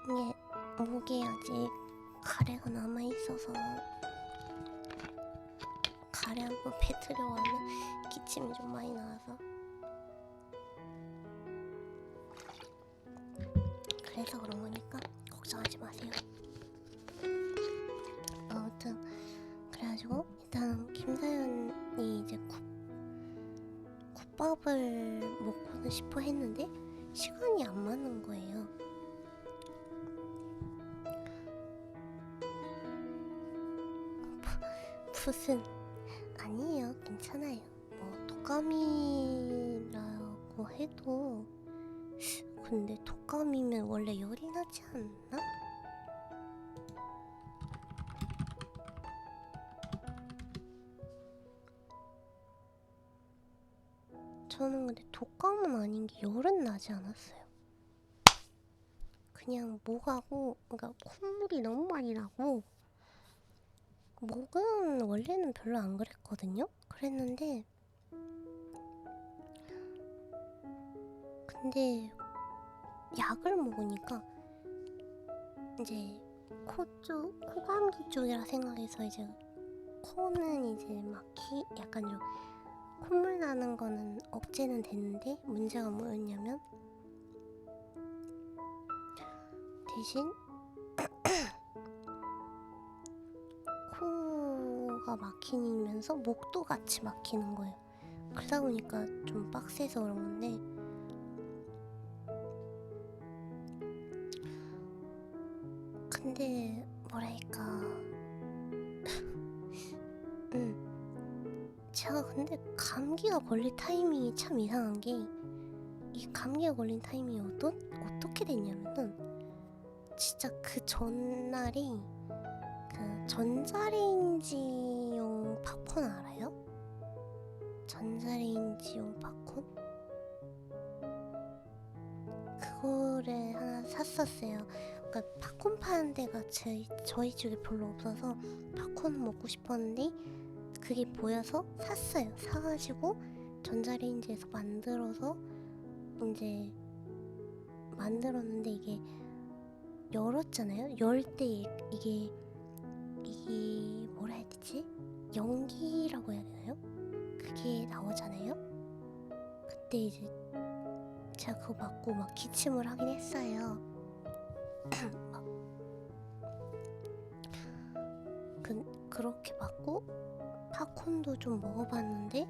이게 목에 아직 가래가 남아있어서 가래 한번 배트려가면 기침이 좀 많이 나와서 그래서 그런 거니까 걱정하지 마세요. 아무튼 그래가지고 일단 김사연이 이제 국밥을 먹고는 싶어 했는데 시간이 안 맞는 거예요. 무슨 아니에요, 괜찮아요. 뭐 독감이라고 해도 근데 독감이면 원래 열이 나지 않나? 저는 근데 독감은 아닌 게 열은 나지 않았어요. 그냥 목하고 그러니까 콧물이 너무 많이 나고 목은 원래는 별로 안 그랬거든요? 그랬는데 근데 약을 먹으니까 이제 코감기 쪽이라 생각해서 이제 코는 이제 막히 약간 좀 콧물 나는 거는 억제는 됐는데 문제가 뭐였냐면 대신 코가 막히면서 목도 같이 막히는 거예요. 그러다 보니까 좀 빡세서 그런 건데 근데 뭐랄까 제가 근데 감기가 걸릴 타이밍이 참 이상한 게 이 감기가 걸린 타이밍이 어떻게 됐냐면은 진짜 그 전날이 그 전자레인지용 팝콘 알아요? 전자레인지용 팝콘? 그거를 하나 샀었어요. 그러니까 팝콘 파는 데가 저희 쪽에 별로 없어서 팝콘 먹고 싶었는데 그게 보여서 샀어요. 사가지고 전자레인지에서 만들어서 이제 만들었는데 이게 열었잖아요. 열 때 이게 뭐라 해야 되지? 연기라고 해야 되나요? 그게 나오잖아요. 그때 이제 제가 그거 맞고 막 기침을 하긴 했어요. 그렇게 맞고 팝콘도 좀 먹어봤는데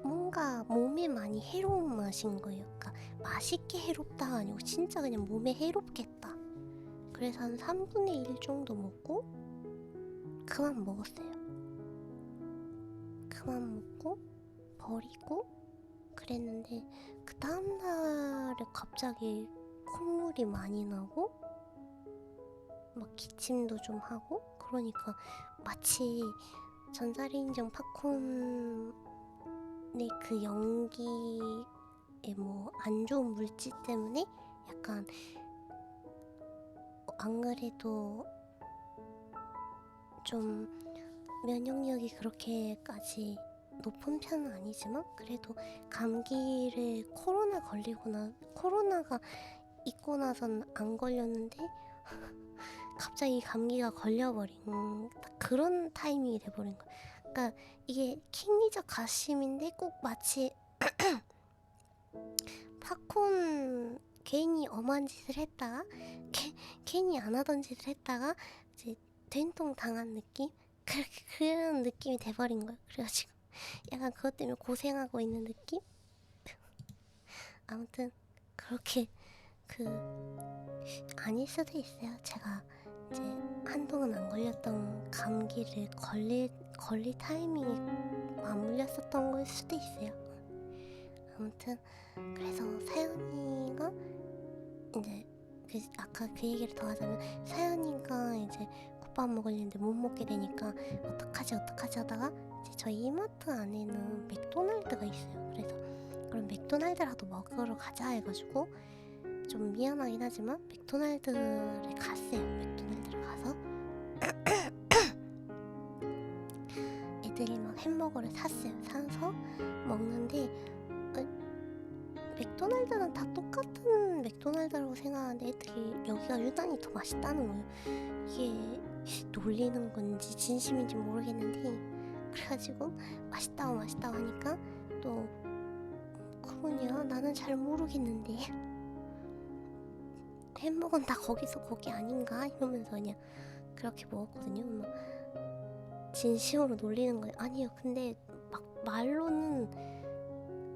뭔가 몸에 많이 해로운 맛인 거예요. 그러니까 맛있게 해롭다가 아니고 진짜 그냥 몸에 해롭겠다. 그래서 한 3분의 1 정도 먹고 그만 먹었어요. 그만 먹고 버리고 그랬는데 그 다음날에 갑자기 콧물이 많이 나고 막 기침도 좀 하고 그러니까 마치 전자레인지용 팝콘의 그 연기에 뭐 안 좋은 물질 때문에 약간 안 그래도 좀 면역력이 그렇게까지 높은 편은 아니지만 그래도 감기를 코로나가 있고 나선 안 걸렸는데 갑자기 감기가 걸려버린 딱 그런 타이밍이 돼버린 거야. 그러니까 이게 킹리적 가심인데 꼭 마치 팝콘 괜히 엄한 짓을 했다가 괜히 안 하던 짓을 했다가 이제 된통 당한 느낌? 그런 느낌이 돼버린 거야. 그래가지고 약간 그것 때문에 고생하고 있는 느낌? 아무튼 그렇게 아닐 수도 있어요. 제가 이제 한동안 안 걸렸던 감기를 걸릴 타이밍이 맞물렸었던 걸 수도 있어요. 아무튼 그래서 사연이가 이제 아까 그 얘기를 더 하자면 사연이가 이제 국밥 먹으려는데 못 먹게 되니까 어떡하지 하다가 이제 저희 이마트 안에는 맥도날드가 있어요. 그래서 그럼 맥도날드라도 먹으러 가자 해가지고 좀 미안하긴 하지만 맥도날드를 갔어요. 맥도날드를 가서 애들이 막 햄버거를 샀어요. 사서 먹는데 맥도날드는 다 똑같은 맥도날드라고 생각하는데 애들이 여기가 유난히 더 맛있다는 거예요. 이게 놀리는 건지 진심인지 모르겠는데 그래가지고 맛있다고 하니까 또 그러냐 나는 잘 모르겠는데 햄버거는 다 거기서 거기 아닌가 이러면서 그냥 그렇게 먹었거든요. 막 진심으로 놀리는 거예요. 아니요 근데 막 말로는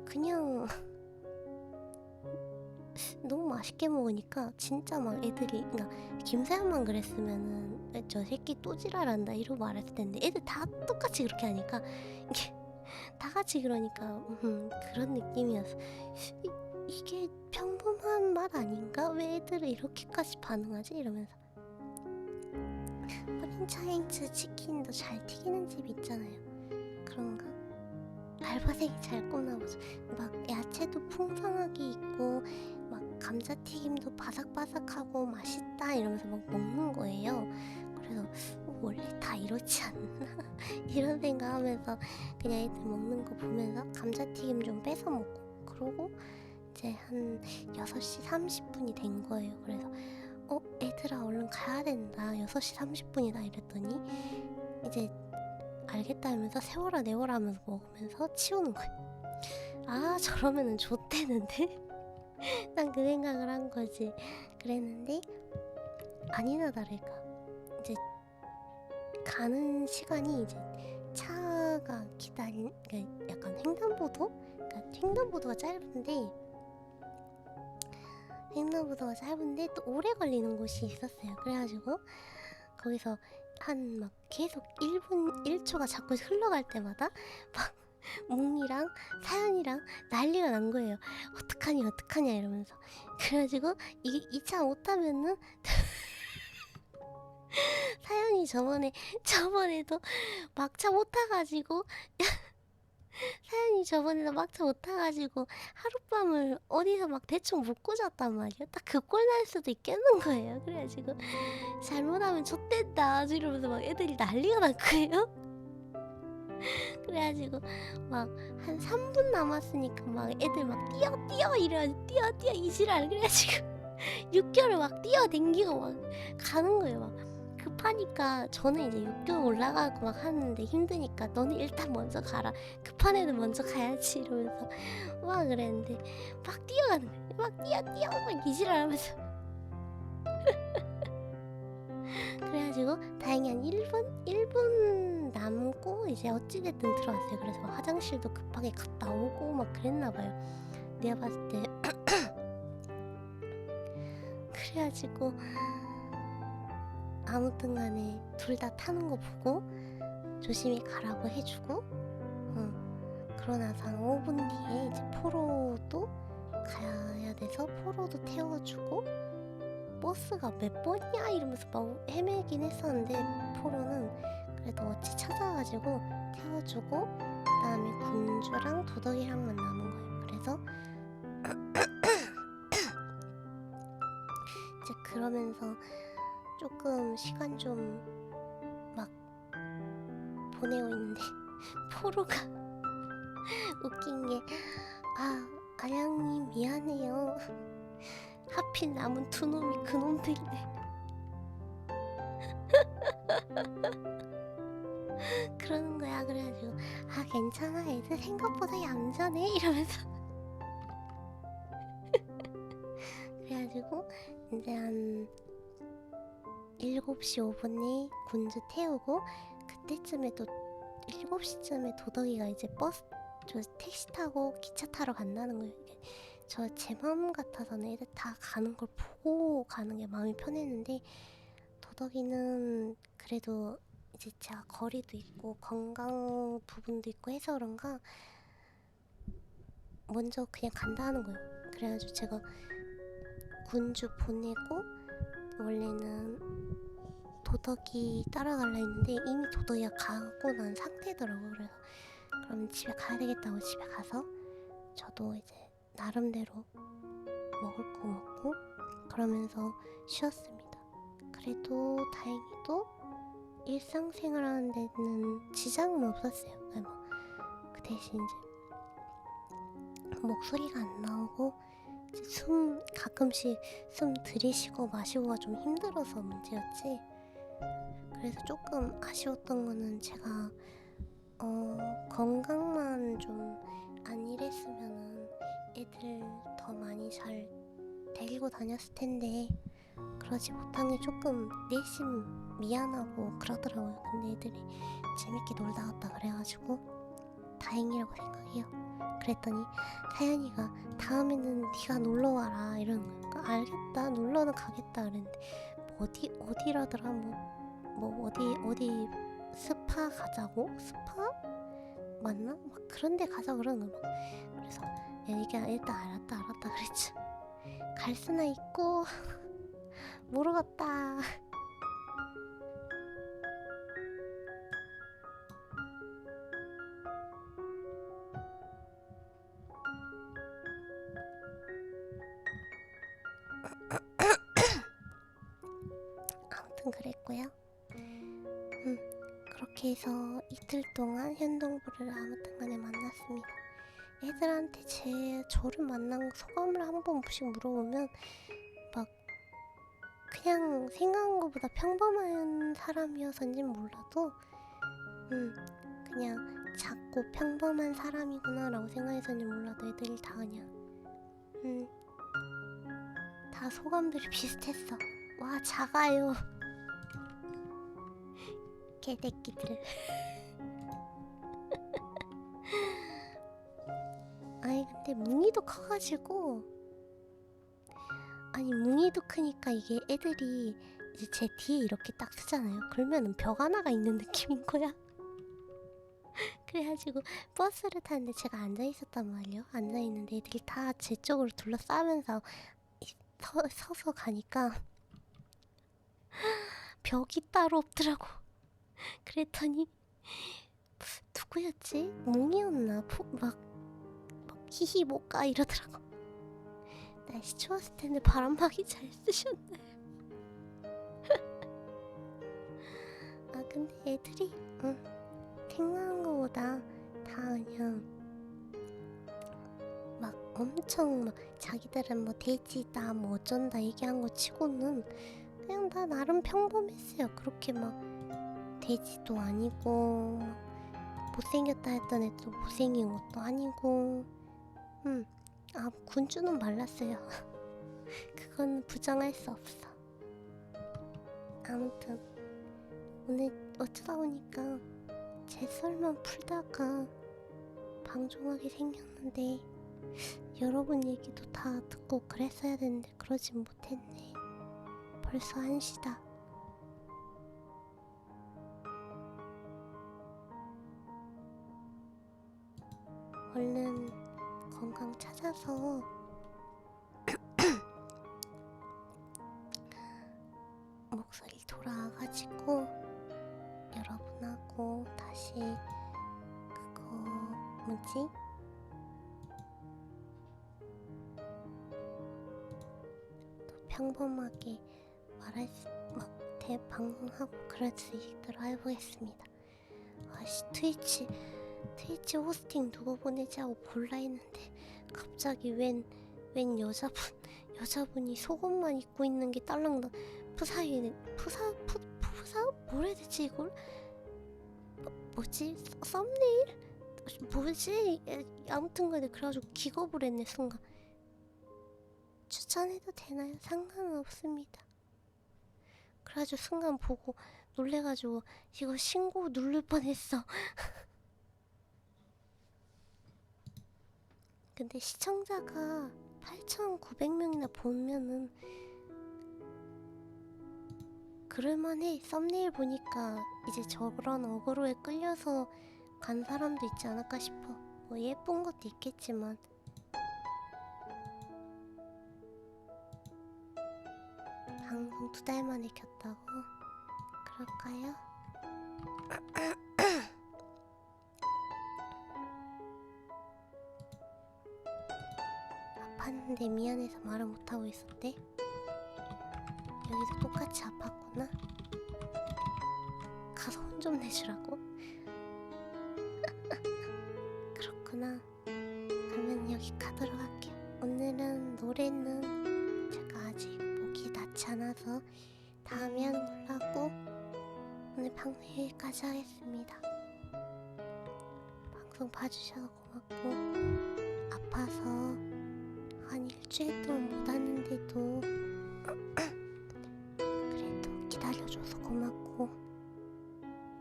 그냥 너무 맛있게 먹으니까 진짜 막 애들이 그러니까 김사연만 그랬으면은 저 새끼 또 지랄한다 이러고 말했을 텐데 애들 다 똑같이 그렇게 하니까 이게 다 같이 그러니까 그런 느낌이었어. 이게 평범한 맛 아닌가? 왜 애들은 이렇게까지 반응하지? 이러면서 프랜차이즈 치킨도 잘 튀기는 집 있잖아요. 그런가? 알바생이 잘 굽나보죠. 막 야채도 풍성하게 있고 막 감자튀김도 바삭바삭하고 맛있다 이러면서 막 먹는 거예요. 그래서 원래 다 이렇지 않나? 이런 생각하면서 그냥 애들 먹는 거 보면서 감자튀김 좀 뺏어 먹고 그러고 이제 한 6시 30분이 된 거예요. 그래서 애들아 얼른 가야 된다. 6시 30분이다 이랬더니 이제 알겠다 하면서 세워라 내워라 하면서 먹으면서 치우는 거예요. 아 저러면은 좆대는데? 난 그 생각을 한 거지. 그랬는데 아니나 다를까 이제 가는 시간이 이제 차가 그러니까 약간 횡단보도? 그러니까 횡단보도가 짧은데 또 오래 걸리는 곳이 있었어요. 그래가지고 거기서 한 막 계속 1분 1초가 자꾸 흘러갈 때마다 막 몽이랑 사연이랑 난리가 난 거예요. 어떡하냐 이러면서. 그래가지고 이게 이 차 못 타면은 사연이 저번에도 막차 못 타가지고 사연이 저번에도 막차 못 타가지고 하룻밤을 어디서 막 대충 묵고 잤단 말이야. 딱 그 꼴 날 수도 있겠는 거예요. 그래가지고 잘못하면 좆된다 이러면서 막 애들이 난리가 난 거예요. 그래가지고 막 한 3분 남았으니까 막 애들 막 뛰어 이래가지고 뛰어 이지랄 그래가지고 6개월 막 뛰어댕기고 막 가는 거예요. 막 급하니까 저는 이제 6개월 올라가고 막 하는데 힘드니까 너는 일단 먼저 가라. 급한 애는 먼저 가야지 이러면서 막 그랬는데 막 뛰어가는 거예요. 막 뛰어 막 이지랄 하면서 그래가지고 다행히 한 1분 남고 이제 어찌됐든 들어왔어요. 그래서 막 화장실도 급하게 갔다 오고 막 그랬나봐요. 내가 봤을 때 그래가지고 아무튼 간에 둘 다 타는 거 보고 조심히 가라고 해주고 그러고 나서 한 5분 뒤에 이제 포로도 가야 돼서 포로도 태워주고 버스가 몇 번이야 이러면서 막 헤매긴 했었는데 포로는 그래도 어찌 찾아가지고 태워주고 그 다음에 군주랑 도덕이랑만 남은 거예요. 그래서 이제 그러면서 조금 시간 좀 막 보내고 있는데 포로가 웃긴 게 아량님 미안해요. 하필 남은 두 놈이 그놈들이네. 그러는 거야. 그래가지고 괜찮아 애들 생각보다 얌전해 이러면서 그래가지고 이제 한 7시 5분에 군주 태우고 그때쯤에 또 7시쯤에 도덕이가 이제 저 택시 타고 기차 타러 간다는 거예요. 저 제 마음 같아서는 애들 다 가는 걸 보고 가는 게 마음이 편했는데 도덕이는 그래도 이제 제가 거리도 있고 건강 부분도 있고 해서 그런가 먼저 그냥 간다 하는 거예요. 그래가지고 제가 군주 보내고 원래는 도덕이 따라가려 했는데 이미 도덕이가 가고 난 상태더라고요. 그래서 그럼 집에 가야 되겠다고 집에 가서 저도 이제 나름대로 먹을 거 먹고 그러면서 쉬었습니다. 그래도 다행히도 일상생활 하는 데는 지장은 없었어요. 그 대신 이제 목소리가 안 나오고 이제 가끔씩 숨 들이쉬고 마시고가 좀 힘들어서 문제였지. 그래서 조금 아쉬웠던 거는 제가 건강만 좀 안일했으면은 애들 더 많이 잘 데리고 다녔을 텐데 그러지 못한 게 조금 내심 미안하고 그러더라고요. 근데 애들이 재밌게 놀다 갔다 그래가지고 다행이라고 생각해요. 그랬더니 사연이가 다음에는 네가 놀러와라 이러는 거야. 알겠다, 놀러는 가겠다 그랬는데 어디라더라. 어디 스파 가자고? 스파? 맞나? 막 그런데 가자 그러는 거야. 그래서 애기가 일단 알았다 그랬지. 갈 수나 있고 모르겠다. 아무튼 그랬고요. 그렇게 해서 이틀 동안 현동부를 아무튼 간에 만났습니다. 애들한테 저를 만난 소감을 한 번씩 물어보면 막 그냥 생각한 것보다 평범한 사람이어서인지는 몰라도 그냥 작고 평범한 사람이구나 라고 생각해서인지 몰라도 애들이 다 그냥 다 소감들이 비슷했어. 와, 작아요. 개새끼들. 아니 근데 뭉이도 커가지고 뭉이도 크니까 이게 애들이 이제 제 뒤에 이렇게 딱 쓰잖아요. 그러면은 벽 하나가 있는 느낌인 거야. 그래가지고 버스를 타는데 제가 앉아있었단 말이에요. 앉아있는데 애들이 다 제 쪽으로 둘러싸면서 서서 가니까 벽이 따로 없더라고. 그랬더니 누구였지? 뭉이었나? 막 히히 못 가 이러더라고. 날씨 추웠을 텐데 바람막이 잘 쓰셨네. 아 근데 애들이 생각한 거보다 다 그냥 막 엄청 막 자기들은 뭐 돼지다 뭐 어쩐다 얘기한 거 치고는 그냥 다 나름 평범했어요. 그렇게 막 돼지도 아니고 막 못생겼다 했던 애도 못생긴 것도 아니고 군주는 말랐어요. 그건 부정할 수 없어. 아무튼 오늘 어쩌다 보니까 제 썰만 풀다가 방종하게 생겼는데 여러분 얘기도 다 듣고 그랬어야 되는데 그러진 못했네. 벌써 1시다. 얼른 건강 찾아서 목소리 돌아와가지고 여러분하고 다시 그거 뭐지? 또 평범하게 말할 수 대방송하고 그럴 수 있도록 해보겠습니다. 아씨 트위치 호스팅 누구 보내지 하고 볼라 했는데 갑자기 웬 여자분이 속옷만 입고 있는 게 딸랑다. 푸사 뭐라 해야 되지 이걸? 뭐지? 썸네일? 뭐지? 아무튼 간에 그래가지고 기겁을 했네 순간. 추천해도 되나요? 상관은 없습니다. 그래가지고 순간 보고 놀래가지고 이거 신고 누를 뻔했어. 근데 시청자가 8,900명이나 보면은 그럴만해. 썸네일 보니까 이제 저런 어그로에 끌려서 간 사람도 있지 않을까 싶어. 뭐 예쁜 것도 있겠지만 방송 2달 만에 켰다고? 그럴까요? 아팠는데 미안해서 말을 못하고 있었대. 여기도 똑같이 아팠구나. 가서 혼 좀 내주라고? 그렇구나. 그러면 여기 여기까지로 할게요. 오늘은 노래는 제가 아직 목이 낫지 않아서 다음에 하고 오늘 방송 여기까지 하겠습니다. 방송 봐주셔서 고맙고 아파서 한 일주일 동안 못 왔는데도 그래도 기다려줘서 고맙고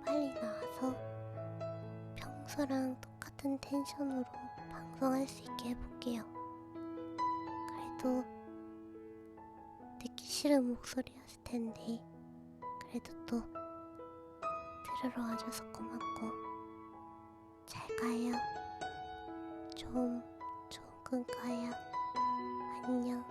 빨리 나와서 평소랑 똑같은 텐션으로 방송할 수 있게 해볼게요. 그래도 듣기 싫은 목소리였을 텐데 그래도 또 들으러 와줘서 고맙고 잘 가요. 좀 좋은 꿈 꿔요. 안녕.